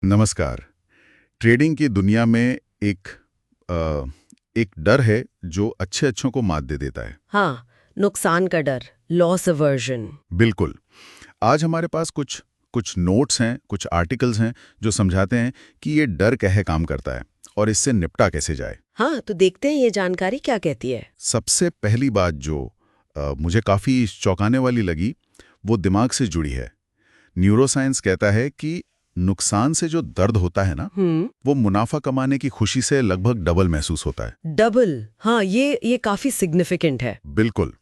नमस्कार। ट्रेडिंग की दुनिया में एक डर है जो अच्छे-अच्छों को मात दे देता है। हाँ, नुकसान का डर, लॉस अवर्जन। बिल्कुल। आज हमारे पास कुछ नोट्स हैं, कुछ आर्टिकल्स हैं जो समझाते हैं कि ये डर कैसे काम करता है और इससे निपटा कैसे जाए। हाँ, तो देखते हैं ये जानकारी क्या कहती है। सबसे पहली बात जो मुझे काफ़ी चौंकाने वाली लगी, वो दिमाग से जुड़ी है। न्यूरोसाइंस कहता है कि नुकसान से जो दर्द होता है ना, वो मुनाफा कमाने की खुशी से लगभग डबल महसूस होता है। डबल, हाँ, ये काफी सिग्निफिकेंट है। बिल्कुल।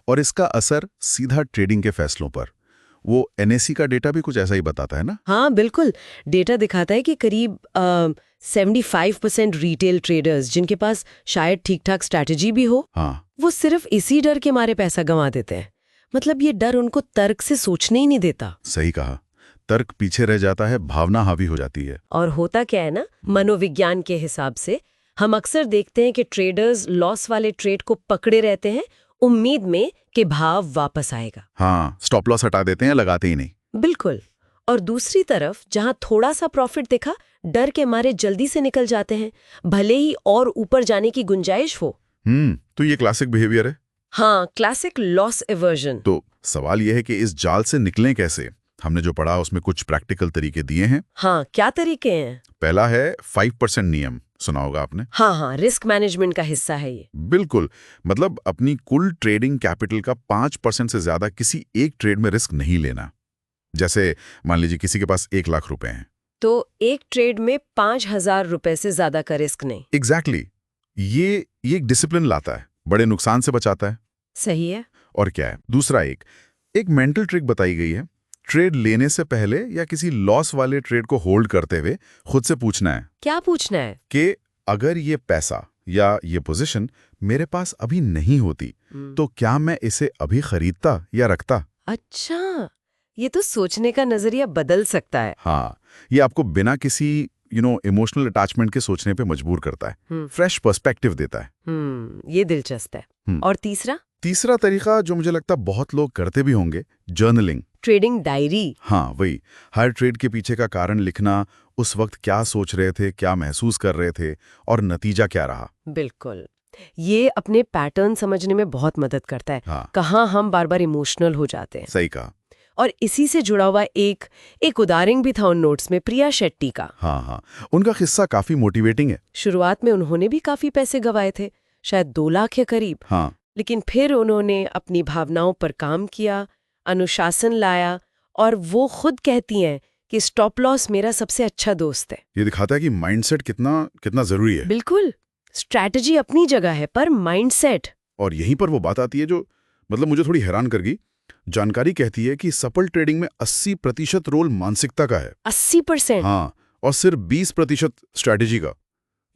और इसका असर सीधा ट्रेडिंग के फैसलों पर। वो एनएसई का डेटा भी कुछ ऐसा ही बताता है ना। हाँ, बिल्कुल। डेटा दिखाता है कि करीब 75% रिटेल ट्रेडर्स जिनके पास शायद ठीक-ठाक स्ट्रैटेजी भी हो, हाँ, वो सिर्फ इसी डर के मारे पैसा गंवा देते हैं। मतलब ये डर उनको तर्क से सोचने ही नहीं देता। सही कहा। तर्क पीछे रह जाता है, भावना हावी हो जाती है। और होता क्या है ना, मनोविज्ञान के हिसाब से हम अक्सर देखते हैं कि ट्रेडर्स लॉस वाले ट्रेड को पकड़े रहते हैं उम्मीद में कि भाव वापस आएगा। हाँ, स्टॉप लॉस हटा देते हैं, लगाते ही नहीं। बिल्कुल। और दूसरी तरफ जहां थोड़ा सा प्रॉफिट दिखा, डर के मारे जल्दी से निकल जाते हैं, भले ही और ऊपर जाने की गुंजाइश हो। तो ये क्लासिक बिहेवियर है। हाँ, क्लासिक लॉस एवर्जन। तो सवाल यह है कि इस जाल से निकलें कैसे। हमने जो पढ़ा उसमें कुछ प्रैक्टिकल तरीके दिए हैं। हाँ, क्या तरीके हैं? पहला है 5% नियम, सुना होगा आपने। हाँ, रिस्क मैनेजमेंट का हिस्सा है ये। बिल्कुल। मतलब अपनी कुल ट्रेडिंग कैपिटल का 5% से ज्यादा किसी एक ट्रेड में रिस्क नहीं लेना। जैसे मान लीजिए किसी के पास 1 लाख रुपए हैं, तो एक ट्रेड में 5,000 रुपए से ज्यादा का रिस्क नहीं। एग्जैक्टली। ये एक डिसिप्लिन लाता है, बड़े नुकसान से बचाता है। सही है। और क्या है दूसरा, एक मेंटल ट्रिक बताई गई है। ट्रेड लेने से पहले या किसी लॉस वाले ट्रेड को होल्ड करते हुए खुद से पूछना है क्या पूछना है? कि अगर ये पैसा या ये पोजीशन मेरे पास अभी नहीं होती तो क्या मैं इसे अभी खरीदता या रखता। अच्छा, ये तो सोचने का नजरिया बदल सकता है। हाँ, ये आपको बिना किसी इमोशनल अटैचमेंट के सोचने पे मजबूर करता है, फ्रेश पर्सपेक्टिव देता है। ये दिलचस्प है। और तीसरा तरीका जो मुझे लगता बहुत लोग करते भी होंगे, जर्नलिंग। Trading diary. हाँ, वही। हर ट्रेड के पीछे का कारण लिखना, उस वक्त क्या सोच रहे थे, क्या महसूस कर रहे थे और नतीजा क्या रहा। बिल्कुल। ये अपने पैटर्न समझने में बहुत मदद करता है। हाँ, कहाँ हम बार बार इमोशनल हो जाते हैं। सही कहा। और इसी से जुड़ा हुआ एक उदाहरण भी था उन नोट्स में, प्रिया शेट्टी का। हाँ, उनका किस्सा काफी मोटिवेटिंग है। शुरुआत में उन्होंने भी काफी पैसे गंवाए थे, शायद 2 लाख के करीब। हाँ, लेकिन फिर उन्होंने अपनी भावनाओं पर काम किया, अनुशासन लाया, और वो खुद कहती हैं कि स्टॉप लॉस मेरा सबसे अच्छा दोस्त है। ये दिखाता है कि माइंडसेट कितना जरूरी है। बिल्कुल। स्ट्रैटेजी अपनी जगह है, पर माइंडसेट। और यहीं पर वो बात आती है जो मतलब मुझे थोड़ी हैरान कर गई। जानकारी कहती है कि सफल ट्रेडिंग में 80% रोल मानसिकता का है। 80%? हाँ, और सिर्फ 20% स्ट्रैटेजी का।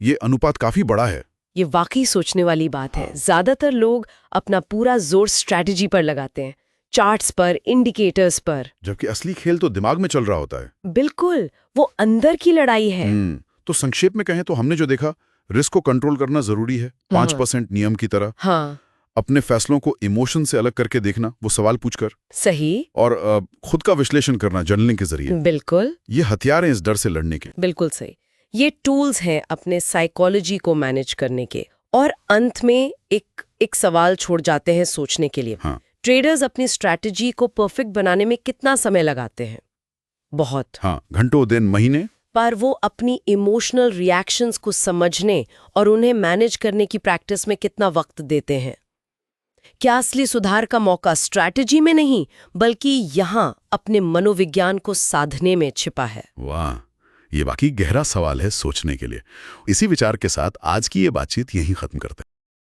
ये अनुपात काफी बड़ा है। ये वाकई सोचने वाली बात है। ज्यादातर लोग अपना पूरा जोर स्ट्रैटेजी पर लगाते हैं, चार्ट्स पर, इंडिकेटर्स पर, जबकि असली खेल तो दिमाग में चल रहा होता है। बिल्कुल, वो अंदर की लड़ाई है। तो संक्षेप में कहें तो हमने जो देखा, रिस्क को कंट्रोल करना जरूरी है, 5% नियम की तरह। हाँ, अपने फैसलों को इमोशन से अलग करके देखना, वो सवाल पूछकर। सही। और खुद का विश्लेषण करना जर्नलिंग के जरिए। बिल्कुल, ये हथियार हैं इस डर से लड़ने के। बिल्कुल सही। ये टूल्स हैं अपने साइकोलॉजी को मैनेज करने के। और अंत में एक सवाल छोड़ जाते हैं सोचने के लिए। हाँ, ट्रेडर्स अपनी स्ट्रैटेजी को परफेक्ट बनाने में कितना समय लगाते हैं? बहुत। हाँ, घंटों, दिन, महीने। पर वो अपनी इमोशनल रिएक्शंस को समझने और उन्हें मैनेज करने की प्रैक्टिस में कितना वक्त देते हैं? क्या असली सुधार का मौका स्ट्रैटेजी में नहीं, बल्कि यहाँ अपने मनोविज्ञान को साधने में छिपा है? वाह, ये वाकई गहरा सवाल है सोचने के लिए। इसी विचार के साथ आज की ये बातचीत यहीं खत्म करते हैं।